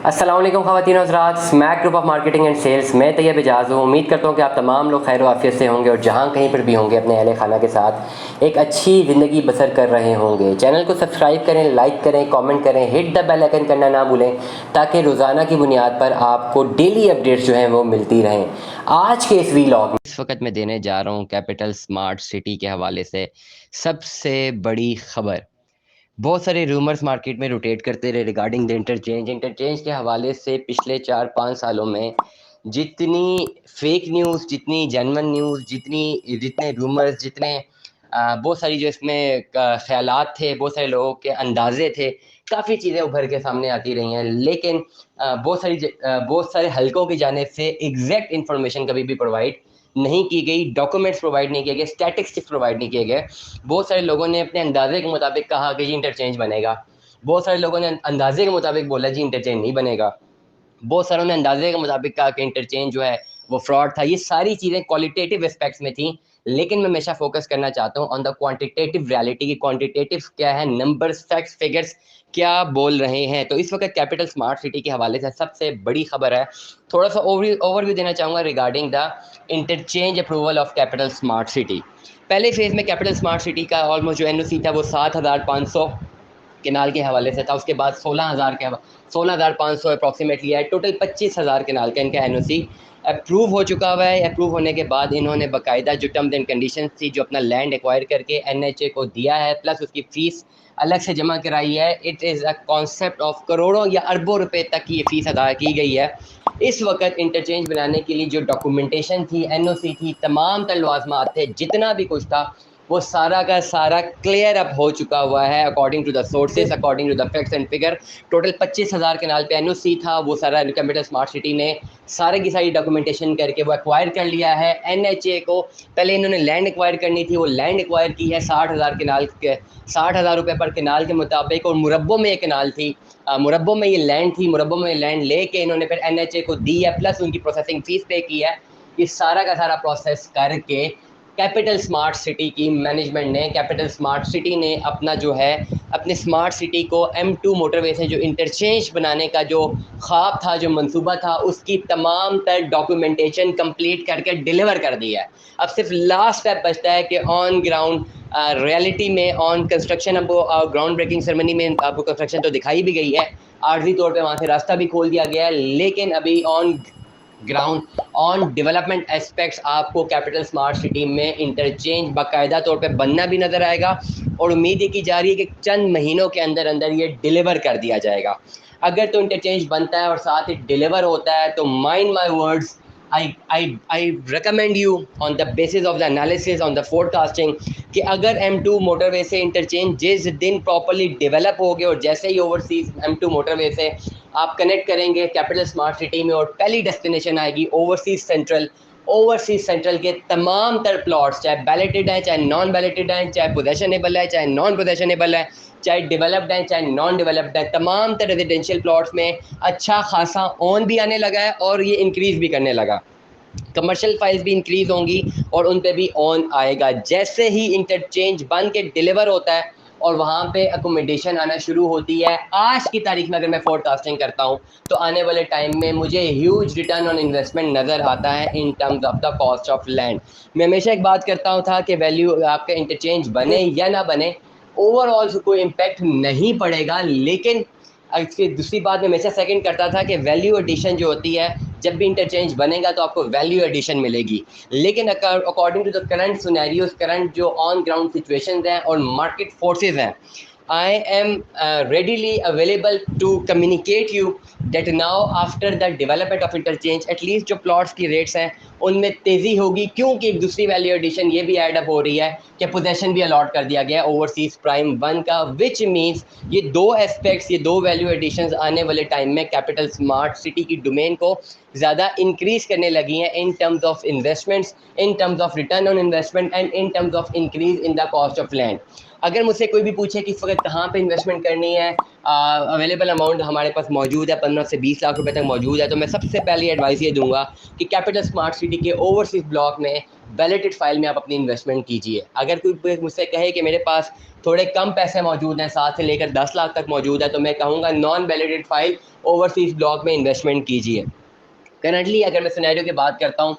अस्सलाम वालेकुम ख़वातीन और हज़रात, Smack group of marketing and sales में तैयब एजाज़ हूँ। उम्मीद करता हूँ कि आप तमाम लोग खैर आफियत से होंगे और जहाँ कहीं पर भी होंगे अपने अहले खाना के साथ एक अच्छी ज़िंदगी बसर कर रहे होंगे। चैनल को सब्सक्राइब करें, लाइक करें, कमेंट करें, हिट द बेल आइकन करना ना भूलें ताकि रोज़ाना की बुनियाद पर आपको डेली अपडेट्स जो हैं वो मिलती रहें। आज के इस वीलॉग में इस वक्त मैं देने जा रहा हूँ कैपिटल स्मार्ट सिटी के हवाले से सबसे बड़ी खबर। बहुत सारे रूमर्स मार्केट में रोटेट करते रहे रिगार्डिंग द इंटरचेंज के हवाले से पिछले 4-5 सालों में जितनी फेक न्यूज़, जितनी जेन्युइन न्यूज़, जितने रूमर्स, जितने बहुत सारी जो इसमें ख्यालात थे, बहुत सारे लोगों के अंदाजे थे, काफ़ी चीज़ें उभर के सामने आती रही हैं। लेकिन बहुत सारे हलकों की जानिब से एग्जैक्ट इन्फॉर्मेशन कभी भी प्रोवाइड नहीं की गई, डॉक्यूमेंट्स प्रोवाइड नहीं किए गए, स्टैटिस्टिक्स प्रोवाइड नहीं किए गए। बहुत सारे लोगों ने अपने अंदाजे के मुताबिक कहा कि जी इंटरचेंज बनेगा, बहुत सारे लोगों ने अंदाजे के मुताबिक बोला जी इंटरचेंज नहीं बनेगा, बहुत सारों ने अंदाजे के मुताबिक कहा कि इंटरचेंज जो है वो फ्रॉड था। ये सारी चीज़ें क्वालिटेटिव एस्पेक्ट्स में थी, लेकिन मैं हमेशा फोकस करना चाहता हूँ ऑन द क्वांटिटेटिव रियलिटी की। क्वांटिटेटिव क्या है, नंबर्स, फैक्ट्स, फिगर्स क्या बोल रहे हैं। तो इस वक्त कैपिटल स्मार्ट सिटी के हवाले से सबसे बड़ी खबर है, थोड़ा सा ओवरव्यू देना चाहूँगा regarding the interchange approval of capital smart city. पहले फेज़ में कैपिटल स्मार्ट सिटी का ऑलमोस्ट जो एनओसी था वो 7,500 केनाल के हवाले से था। उसके बाद 16,500 अप्रॉक्सीमेटली है, टोटल 25,000 केनाल का इनका एनओसी अप्रूव हो चुका हुआ है। अप्रूव होने के बाद इन्होंने बाकायदा जो टर्म्स एंड कंडीशंस थी, जो अपना लैंड एक्वायर करके एनएचए को दिया है, प्लस उसकी फ़ीस अलग से जमा कराई है। It is a concept of करोड़ों या अरबों रुपए तक की ये फ़ीस अदा की गई है। इस वक्त इंटरचेंज बनाने के लिए जो डॉक्यूमेंटेशन थी, एनओसी थी, तमाम तर लवाज़मात थे, जितना भी कुछ था वो सारा का सारा क्लियर अप हो चुका हुआ है according to the sources, according to the facts and figure. Total 25,000 canal पे एनओसी था, वो सारा कैपिटल स्मार्ट सिटी ने सारे की सारी डॉक्यूमेंटेशन करके वो एक्वायर कर लिया है। एनएचए को पहले इन्होंने लैंड एक्वायर करनी थी, वो लैंड एक्वायर की है 60,000 केनाल के, 60,000 रुपये पर केनाल के मुताबिक, और मुरब्बों में ये केनाल थी, मुरब्बों में ये लैंड थी। मुरब्बों में लैंड लेके इन्होंने फिर एनएचए को दी है, प्लस उनकी प्रोसेसिंग फ़ीस पे की है। ये सारा का सारा प्रोसेस करके कैपिटल स्मार्ट सिटी की मैनेजमेंट ने, कैपिटल स्मार्ट सिटी ने अपना जो है अपने स्मार्ट सिटी को M2 मोटरवे से जो इंटरचेंज बनाने का जो ख्वाब था, जो मंसूबा था, उसकी तमाम तर डॉक्यूमेंटेशन कंप्लीट करके डिलीवर कर दिया है। अब सिर्फ लास्ट स्टेप बचता है कि ऑन ग्राउंड रियलिटी में, ऑन कंस्ट्रक्शन, अब ग्राउंड ब्रेकिंग सेरेमनी में आपको कंस्ट्रक्शन तो दिखाई भी गई है, आर्जी तौर पे वहाँ से रास्ता भी खोल दिया गया है, लेकिन अभी on ground, on development aspects आपको कैपिटल स्मार्ट सिटी में इंटरचेंज बाकायदा तौर पे बनना भी नज़र आएगा, और उम्मीद ये की जा रही है कि चंद महीनों के अंदर अंदर ये डिलीवर कर दिया जाएगा। अगर तो इंटरचेंज बनता है और साथ ही डिलीवर होता है तो mind my words, I recommend you on the basis of the analysis on the forecasting कि अगर M2 मोटरवे से इंटरचेंज जिस दिन प्रॉपर्ली डेवलप हो गए और जैसे ही ओवरसीज M2 मोटरवे से आप कनेक्ट करेंगे कैपिटल स्मार्ट सिटी में, और पहली डेस्टिनेशन आएगी ओवरसीज सेंट्रल के तमाम तर प्लॉट्स, चाहे बैलेटेड हैं, चाहे नॉन बैलेटेड हैं, चाहे पोजेशनेबल है, चाहे नॉन पोजेशनेबल है, चाहे डेवलप्ड हैं, चाहे नॉन डेवलप्ड हैं, तमाम तर रेजिडेंशियल प्लॉट्स में अच्छा खासा ऑन भी आने लगा है और ये इंक्रीज़ भी करने लगा। कमर्शियल फाइल्स भी इंक्रीज़ होंगी और उन पे भी ऑन आएगा जैसे ही इंटरचेंज बन के डिलीवर होता है और वहाँ पे अकोमोडेशन आना शुरू होती है। आज की तारीख में अगर मैं फोरकास्टिंग करता हूँ तो आने वाले टाइम में मुझे ह्यूज रिटर्न ऑन इन्वेस्टमेंट नज़र आता है in terms of the cost of land. मैं हमेशा एक बात करता हूँ था कि वैल्यू आपका इंटरचेंज बने या ना बने, ओवरऑल कोई इम्पेक्ट नहीं पड़ेगा, लेकिन इसकी दूसरी बात मैं हमेशा सेकंड करता था कि वैल्यू एडिशन जो होती है, जब भी इंटरचेंज बनेगा तो आपको वैल्यू एडिशन मिलेगी। लेकिन according to the current scenarios, current जो ऑन ग्राउंड सिचुएशंस हैं और मार्केट फोर्सेस हैं, I am readily available to communicate you that now after the development of interchange at least जो प्लॉट्स की रेट्स हैं उनमें तेज़ी होगी, क्योंकि एक दूसरी वैल्यू एडिशन ये भी ऐड अप हो रही है कि पोजेशन भी अलॉट कर दिया गया है ओवरसीज प्राइम 1 का, विच मीन्स ये दो एस्पेक्ट्स, ये दो वैल्यू एडिशंस आने वाले टाइम में कैपिटल स्मार्ट सिटी की डोमेन को ज़्यादा इंक्रीज़ करने लगी हैं in terms of investments, in terms of return on investment and in terms of increase in the cost of land. अगर मुझसे कोई भी पूछे कि इस वक्त कहाँ पे इन्वेस्टमेंट करनी है, अवेलेबल अमाउंट हमारे पास मौजूद है, 15 से 20 लाख रुपए तक मौजूद है, तो मैं सबसे पहले एडवाइस ये दूंगा कि कैपिटल स्मार्ट सिटी के ओवरसीज ब्लॉक में बैलेटेड फाइल में आप अपनी इन्वेस्टमेंट कीजिए। अगर कोई मुझसे कहे कि मेरे पास थोड़े कम पैसे मौजूद हैं, 7 से लेकर 10 लाख तक मौजूद है, तो मैं कहूँगा non balloted file overseas block में इन्वेस्टमेंट कीजिए। करंटली अगर मैं सिनेरियो की बात करता हूँ,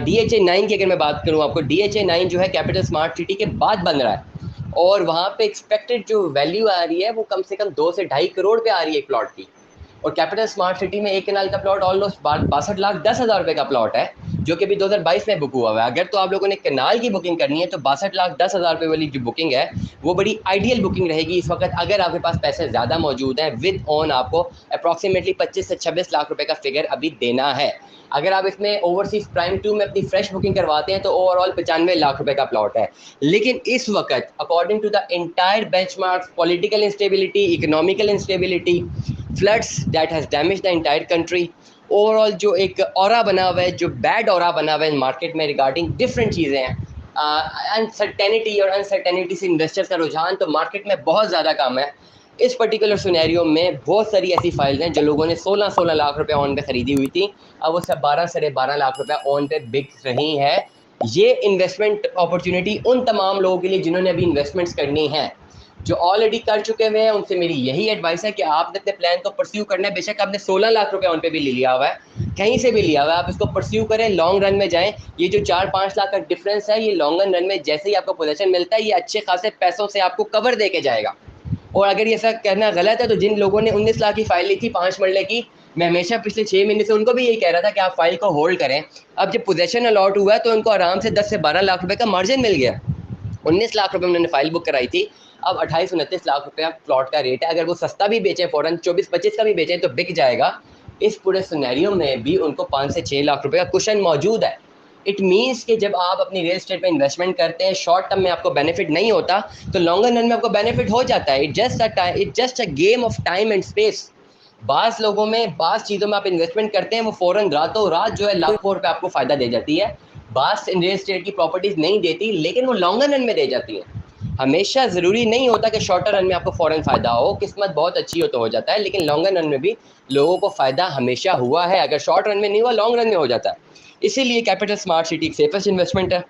DHA9 की अगर मैं बात करूँ आपको, DHA9 जो है कैपिटल स्मार्ट सिटी के बाद बन रहा है और वहाँ पे एक्सपेक्टेड जो वैल्यू आ रही है वो कम से कम 2 से 2.5 करोड़ पे आ रही है एक प्लॉट की। और कैपिटल स्मार्ट सिटी में 1 कनाल का प्लॉट ऑलमोस्ट 62,10,000 का प्लॉट है, जो कि अभी 2022 में बुक हुआ हुआ है। अगर तो आप लोगों ने कनाल की बुकिंग करनी है तो 62,10,000 वाली जो बुकिंग है वो बड़ी आइडियल बुकिंग रहेगी इस वक्त, अगर आपके पास पैसे ज़्यादा मौजूद हैं। विद ऑन आपको अप्रॉक्सीमेटली 25 से 26 लाख रुपए का फिगर अभी देना है। अगर आप इसमें ओवरसीज प्राइम 2 में अपनी फ्रेश बुकिंग करवाते हैं तो ओवरऑल 95 लाख रुपए का प्लॉट है। लेकिन इस वक्त according to the entire benchmarks, political instability, economical instability, floods that has damage the entire country, overall जो एक ऑरा बना हुआ है, जो बैड ऑरा बना हुआ है मार्केट में रिगार्डिंग डिफरेंट चीज़ें हैं, अनसर्टेनिटी और अनसर्टेनिटी से इन्वेस्टर्स का रुझान तो मार्केट में बहुत ज़्यादा कम है। इस पर्टिकुलर सिनेरियो में बहुत सारी ऐसी फाइल्स हैं जो लोगों ने 16-16 लाख रुपए ऑन पे ख़रीदी हुई थी, अब वो सब 12 से 12 लाख रुपए ऑन पे बिक रही है। ये इन्वेस्टमेंट अपॉर्चुनिटी उन तमाम लोगों के लिए जिन्होंने अभी इन्वेस्टमेंट्स करनी है, जो ऑलरेडी कर चुके हुए हैं, उनसे मेरी यही एडवाइस है कि आपने अपने प्लान को परस्यू करना है। बेशक आपने 16 लाख रुपए ऑन पे भी ले लिया हुआ है, कहीं से भी लिया हुआ है, आप इसको परस्यू करें, लॉन्ग रन में जाएं। ये जो 4-5 लाख का डिफरेंस है, ये लॉन्ग रन में जैसे ही आपको पोजीशन मिलता है, ये अच्छे खासे पैसों से आपको कवर दे के जाएगा। और अगर ये ऐसा कहना गलत है तो जिन लोगों ने 19 लाख की फाइल ली थी 5 मरले की, मैं हमेशा पिछले 6 महीने से उनको भी यही कह रहा था कि आप फाइल को होल्ड करें। अब जब पोजीशन अलॉट हुआ तो उनको आराम से 10 से 12 लाख रुपए का मार्जिन मिल गया। 19 लाख रुपए उन्होंने फाइल बुक कराई थी, अब 28-29 लाख रुपया प्लॉट का रेट है। अगर वो सस्ता भी बेचे, फ़ौरन 24-25 का भी बेचे तो बिक जाएगा। इस पूरे सिनेरियो में भी उनको 5 से 6 लाख रुपए का कुशन मौजूद है। इट मीन्स कि जब आप अपनी रियल एस्टेट में इन्वेस्टमेंट करते हैं, शॉर्ट टर्म में आपको बेनिफिट नहीं होता तो लॉन्गर रन में आपको बेनिफिट हो जाता है। It just a game of time and space. बाज़ लोगों में, बाज़ चीज़ों में आप इन्वेस्टमेंट करते हैं, वो फ़ौरन रातों रात जो है लाखों रुपये आपको फ़ायदा दे जाती है। बाज़ रियल एस्टेट की प्रॉपर्टीज़ नहीं देती, लेकिन वो लॉन्गर रन में दे जाती हैं। हमेशा ज़रूरी नहीं होता कि शॉर्टर रन में आपको फ़ौरन फ़ायदा हो, किस्मत बहुत अच्छी हो तो हो जाता है, लेकिन लॉन्गर रन में भी लोगों को फ़ायदा हमेशा हुआ है। अगर शॉर्ट रन में नहीं हुआ, लॉन्ग रन में हो जाता है। इसीलिए कैपिटल स्मार्ट सिटी एक सेफेस्ट इन्वेस्टमेंट है,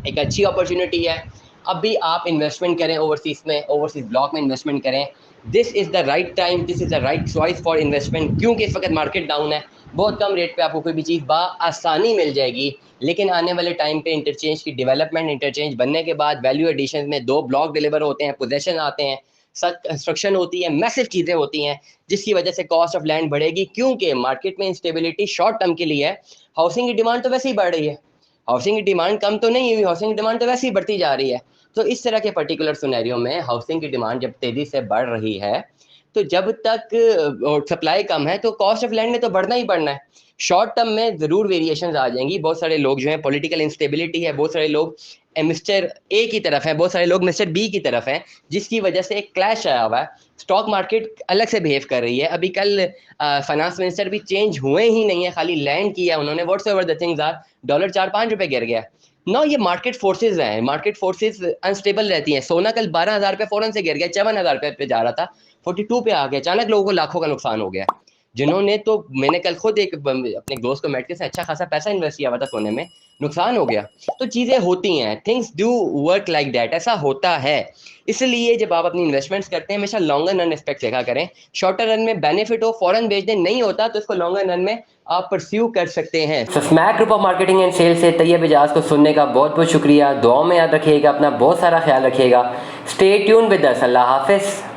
एक अच्छी अपॉर्चुनिटी है। अब भी आप इन्वेस्टमेंट करें ओवरसीज़ में, ओवरसीज़ ब्लॉक में इन्वेस्टमेंट करें। This is the right time, this is the right choice for investment, क्योंकि इस वक्त मार्केट डाउन है, बहुत कम रेट पे आपको कोई भी चीज़ आसानी मिल जाएगी। लेकिन आने वाले टाइम पे इंटरचेंज की डेवलपमेंट, इंटरचेंज बनने के बाद वैल्यू एडिशन में 2 ब्लॉक डिलीवर होते हैं, पोजेसन आते हैं, कंस्ट्रक्शन होती है, मैसिव चीज़ें होती हैं, जिसकी वजह से कॉस्ट ऑफ लैंड बढ़ेगी। क्योंकि मार्केट में इंस्टेबिलिटी शॉर्ट टर्म के लिए है। हाउसिंग की डिमांड तो वैसे ही बढ़ रही है, हाउसिंग की डिमांड कम तो नहीं हुई, हाउसिंग की डिमांड तो वैसे ही बढ़ती जा रही है। तो इस तरह के पर्टिकुलर सिनेरियो में हाउसिंग की डिमांड जब तेज़ी से बढ़ रही है, तो जब तक सप्लाई कम है तो कॉस्ट ऑफ लैंड ने तो बढ़ना ही बढ़ना है। शॉर्ट टर्म में ज़रूर वेरिएशंस आ जाएंगी। बहुत सारे लोग जो हैं, पॉलिटिकल इंस्टेबिलिटी है, बहुत सारे लोग मिस्टर ए की तरफ हैं, बहुत सारे लोग मिस्टर बी की तरफ हैं, जिसकी वजह से एक क्लैश आया हुआ है। स्टॉक मार्केट अलग से बिहेव कर रही है। अभी कल फाइनेंस मिनिस्टर भी चेंज हुए ही नहीं है, खाली लैंड किया उन्होंने, what's ever the things are, dollar 4-5 रुपये गिर गया। नो, ये मार्केट फोर्सेज हैं, मार्केट फोर्सेज अनस्टेबल रहती हैं। सोना कल 12,000 रुपये फ़ौरन से गिर गया, 54,000 रुपये पे जा रहा था, 42 पे आ गया, अचानक लोगों को लाखों का नुकसान हो गया। जिन्होंने, तो मैंने कल खुद एक अपने दोस्त को मेट के से अच्छा खासा पैसा इन्वेस्ट किया हुआ था सोने में, नुकसान हो गया। तो चीज़ें होती हैं, things do work like that, ऐसा होता है। इसलिए जब आप अपनी इन्वेस्टमेंट्स करते हैं, हमेशा लॉन्गर रन एस्पेक्ट देखा करें। शॉर्टर रन में बेनिफिट हो, फॉरन बेच दें, नहीं होता तो इसको लॉन्गर रन में आप परस्यू कर सकते हैं। तो smack group of marketing and sales से तैयब इजाज़ को सुनने का बहुत बहुत शुक्रिया। दुआओं में याद रखिएगा, अपना बहुत सारा ख्याल रखिएगा। Stay tune with us. अल्लाह हाफिज़।